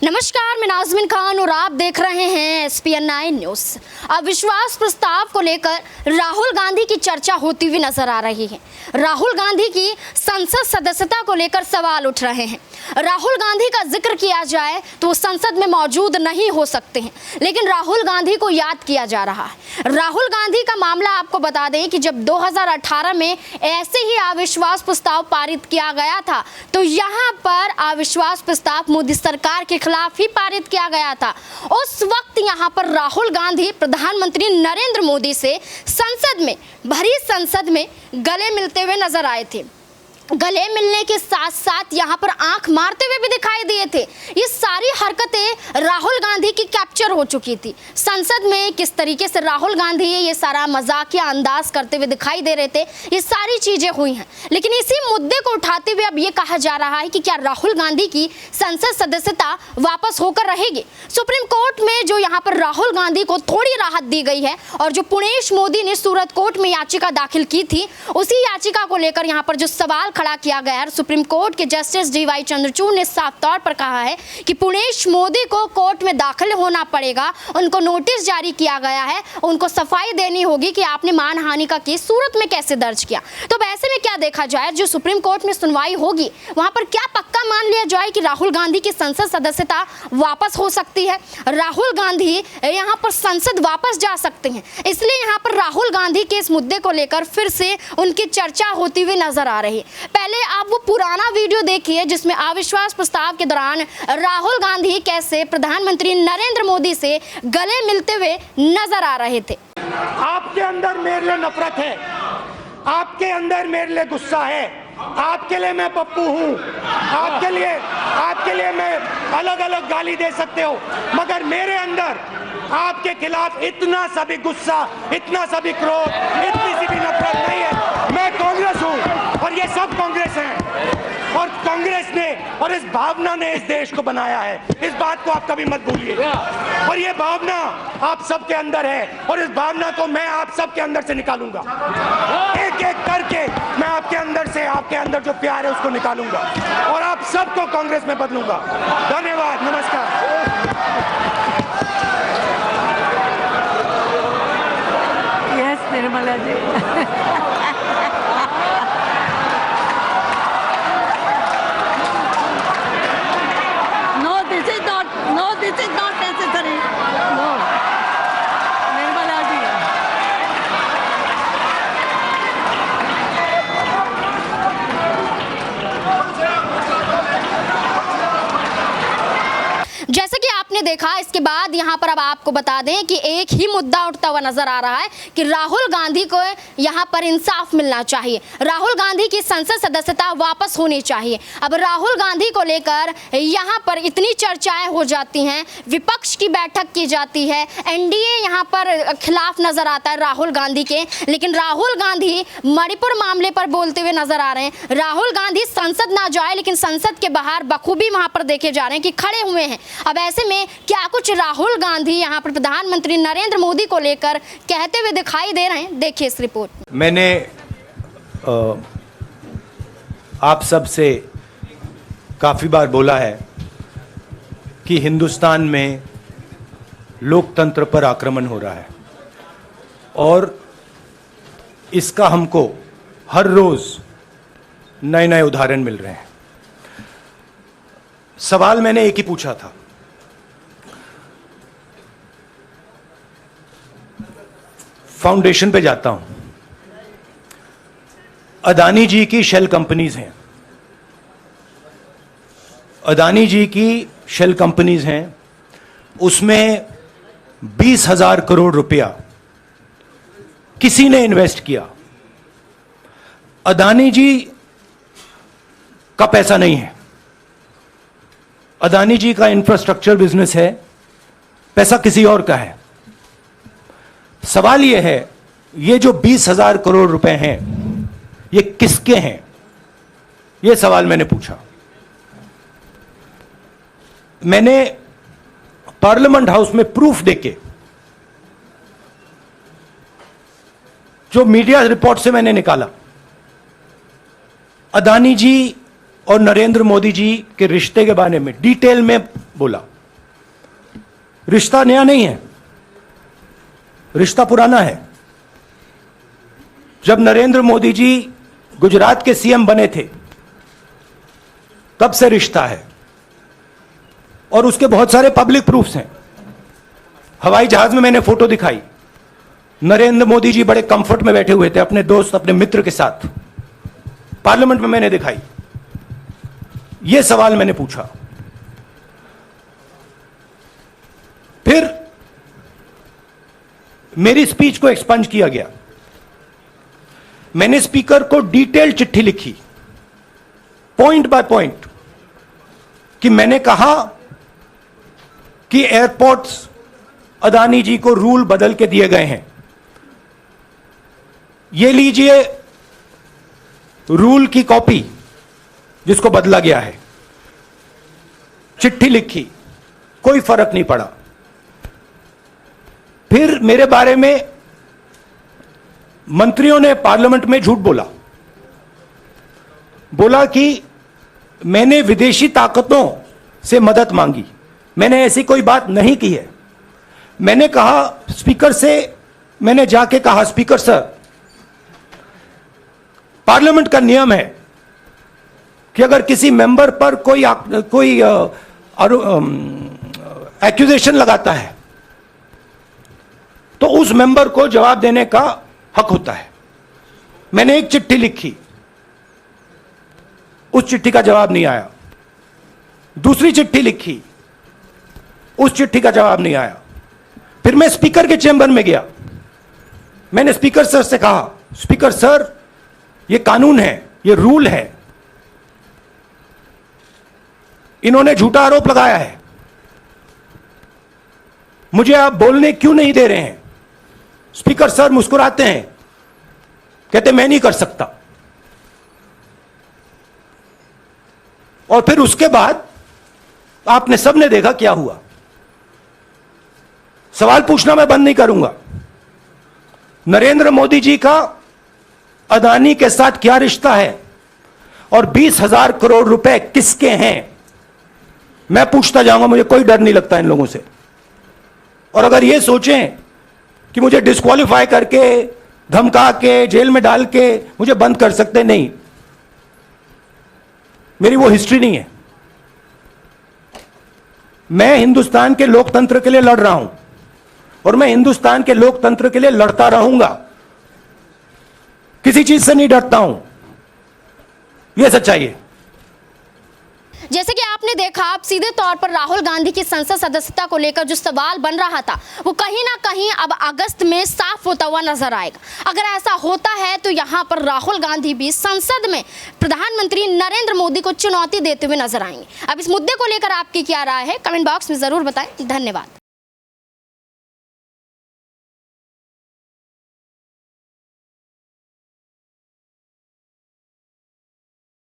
नमस्कार, मैं नाज़मीन खान और आप देख रहे हैं SPN9 न्यूज़। अविश्वास प्रस्ताव को लेकर राहुल गांधी की चर्चा होती हुई नजर आ रही है। राहुल गांधी की संसद सदस्यता को लेकर सवाल उठ रहे हैं। राहुल गांधी का जिक्र किया जाए तो वो संसद में मौजूद नहीं हो सकते हैं, लेकिन राहुल गांधी को याद किया जा रहा है। राहुल गांधी का मामला आपको बता दें कि जब 2018 में ऐसे ही अविश्वास प्रस्ताव पारित किया गया था, तो यहाँ पर अविश्वास प्रस्ताव मोदी सरकार के खिलाफ ही पारित किया गया था। उस वक्त यहाँ पर राहुल गांधी प्रधानमंत्री नरेंद्र मोदी से भरी संसद में गले मिलते हुए नजर आए थे। गले मिलने के साथ साथ यहाँ पर आंख मारते हुए भी दिखाई दिए थे। ये सारी हरकतें राहुल गांधी की कैप्चर हो चुकी थी। संसद में किस तरीके से राहुल गांधी ये सारा मजाकिया अंदाज करते हुए दिखाई दे रहे थे, ये सारी चीजें हुई हैं। लेकिन इसी मुद्दे को उठाते हुए अब ये कहा जा रहा है कि क्या राहुल गांधी की संसद सदस्यता वापस होकर रहेगी। सुप्रीम कोर्ट में जो यहाँ पर राहुल गांधी को थोड़ी राहत दी गई है और जो पुणेश मोदी ने सूरत कोर्ट में याचिका दाखिल की थी, उसी याचिका को लेकर यहाँ पर जो सवाल खड़ा किया गया है, सुप्रीम कोर्ट के जस्टिस DY चंद्रचूड़ ने साफ तौर पर कहा है कि पुणेश मोदी को कोर्ट में दाखिल होना पड़ेगा। उनको नोटिस जारी किया गया है, उनको सफाई देनी होगी कि आपने मानहानि का केस सूरत में कैसे दर्ज किया। तो वैसे में क्या देखा जाए, जो सुप्रीम कोर्ट में सुनवाई होगी वहां पर क्या पक्का मान लिया जाए कि राहुल गांधी की संसद सदस्यता वापस हो सकती है। राहुल गांधी यहाँ पर संसद वापस जा सकते हैं। इसलिए यहाँ पर राहुल गांधी के इस मुद्दे को लेकर फिर से उनकी चर्चा होती हुई नजर आ रही है। पहले आप वो पुराना वीडियो देखिए जिसमें अविश्वास प्रस्ताव के दौरान राहुल गांधी कैसे प्रधानमंत्री नरेंद्र मोदी से गले मिलते हुए नजर आ रहे थे। आपके अंदर मेरे लिए नफरत है, आपके अंदर मेरे लिए गुस्सा है, आपके लिए मैं पप्पू हूँ, आपके लिए मैं अलग अलग गाली दे सकते हो, मगर मेरे अंदर आपके खिलाफ इतना सा भी गुस्सा, इतना सा भी क्रोध, इतनी सी भी नफरत नहीं है। मैं कांग्रेस हूँ और ये सब कांग्रेस हैं, और कांग्रेस ने और इस भावना ने इस देश को बनाया है। इस बात को आप कभी मत भूलिए। और ये भावना आप सबके अंदर है और इस भावना को मैं आप सबके अंदर से निकालूंगा। एक एक करके मैं आपके अंदर जो प्यार है उसको निकालूंगा और आप सबको कांग्रेस में बदलूंगा। धन्यवाद, नमस्कार। Yes Nirmala ji. This is not necessary. No. Nirmala ji. जैसा कि आपने देखा, इसके बाद यहाँ पर अब आपको बता दें कि एक ही मुद्दा उठता हुआ नजर आ रहा है कि राहुल गांधी को यहाँ पर इंसाफ मिलना चाहिए, राहुल गांधी की संसद सदस्यता वापस होनी चाहिए। अब राहुल गांधी को लेकर यहाँ पर इतनी चर्चाएं हो जाती हैं, विपक्ष की बैठक की जाती है, NDA यहाँ पर खिलाफ नजर आता है राहुल गांधी के, लेकिन राहुल गांधी मणिपुर मामले पर बोलते हुए नजर आ रहे हैं। राहुल गांधी संसद ना जाए लेकिन संसद के बाहर बखूबी वहां पर देखे जा रहे हैं कि खड़े हुए हैं। अब ऐसे में क्या कुछ राहुल गांधी यहाँ पर प्रधानमंत्री नरेंद्र मोदी को लेकर कहते हुए दिखाई दे रहे हैं, देखिए इस रिपोर्ट में। मैंने आप सब से काफ़ी बार बोला है कि हिंदुस्तान में लोकतंत्र पर आक्रमण हो रहा है और इसका हमको हर रोज़ नए नए उदाहरण मिल रहे हैं। सवाल मैंने एक ही पूछा था, फाउंडेशन पे जाता हूं, अदानी जी की शेल कंपनीज हैं, अदानी जी की शेल कंपनीज हैं, उसमें 20,000 करोड़ रुपया किसी ने इन्वेस्ट किया। अदानी जी का पैसा नहीं है, अदानी जी का इंफ्रास्ट्रक्चर बिजनेस है, पैसा किसी और का है। सवाल यह है, ये जो 20,000 करोड़ रुपए हैं ये किसके हैं? ये सवाल मैंने पूछा। मैंने पार्लियामेंट हाउस में प्रूफ देके, जो मीडिया रिपोर्ट से मैंने निकाला, अदानी जी और नरेंद्र मोदी जी के रिश्ते के बारे में डिटेल में बोला। रिश्ता नया नहीं है, रिश्ता पुराना है। जब नरेंद्र मोदी जी गुजरात के सीएम बने थे तब से रिश्ता है, और उसके बहुत सारे पब्लिक प्रूफ्स हैं। हवाई जहाज में मैंने फोटो दिखाई, नरेंद्र मोदी जी बड़े कंफर्ट में बैठे हुए थे अपने दोस्त, अपने मित्र के साथ। पार्लियामेंट में मैंने दिखाई, यह सवाल मैंने पूछा। फिर मेरी स्पीच को एक्सपंज किया गया। मैंने स्पीकर को डिटेल चिट्ठी लिखी, पॉइंट बाय पॉइंट, कि मैंने कहा कि एयरपोर्ट्स अदानी जी को रूल बदल के दिए गए हैं। ये लीजिए रूल की कॉपी जिसको बदला गया है। चिट्ठी लिखी, कोई फर्क नहीं पड़ा। फिर मेरे बारे में मंत्रियों ने पार्लियामेंट में झूठ बोला कि मैंने विदेशी ताकतों से मदद मांगी। मैंने ऐसी कोई बात नहीं की है। मैंने कहा स्पीकर से, मैंने जाके कहा स्पीकर सर, पार्लियामेंट का नियम है कि अगर किसी मेंबर पर कोई एक्यूजेशन लगाता है तो उस मेंबर को जवाब देने का हक होता है। मैंने एक चिट्ठी लिखी, उस चिट्ठी का जवाब नहीं आया। दूसरी चिट्ठी लिखी, उस चिट्ठी का जवाब नहीं आया। फिर मैं स्पीकर के चेंबर में गया। मैंने स्पीकर सर से कहा, स्पीकर सर, यह कानून है, यह रूल है, इन्होंने झूठा आरोप लगाया है, मुझे आप बोलने क्यों नहीं दे रहे हैं? स्पीकर सर मुस्कुराते हैं, कहते मैं नहीं कर सकता। और फिर उसके बाद आपने सबने देखा क्या हुआ। सवाल पूछना मैं बंद नहीं करूंगा। नरेंद्र मोदी जी का अदानी के साथ क्या रिश्ता है और 20,000 करोड़ रुपए किसके हैं, मैं पूछता जाऊंगा। मुझे कोई डर नहीं लगता इन लोगों से। और अगर ये सोचें कि मुझे डिस्क्वालीफाई करके, धमका के, जेल में डाल के मुझे बंद कर सकते, नहीं, मेरी वो हिस्ट्री नहीं है। मैं हिंदुस्तान के लोकतंत्र के लिए लड़ रहा हूं और मैं हिंदुस्तान के लोकतंत्र के लिए लड़ता रहूंगा। किसी चीज से नहीं डरता हूं, यह सच्चाई है। जैसे कि आपने देखा, आप सीधे तौर पर राहुल गांधी की संसद सदस्यता को लेकर जो सवाल बन रहा था वो कहीं ना कहीं अब अगस्त में साफ होता हुआ नजर आएगा। अगर ऐसा होता है तो यहाँ पर राहुल गांधी भी संसद में प्रधानमंत्री नरेंद्र मोदी को चुनौती देते हुए नजर आएंगे। अब इस मुद्दे को लेकर आपकी क्या राय है, कमेंट बॉक्स में जरूर बताएं। धन्यवाद।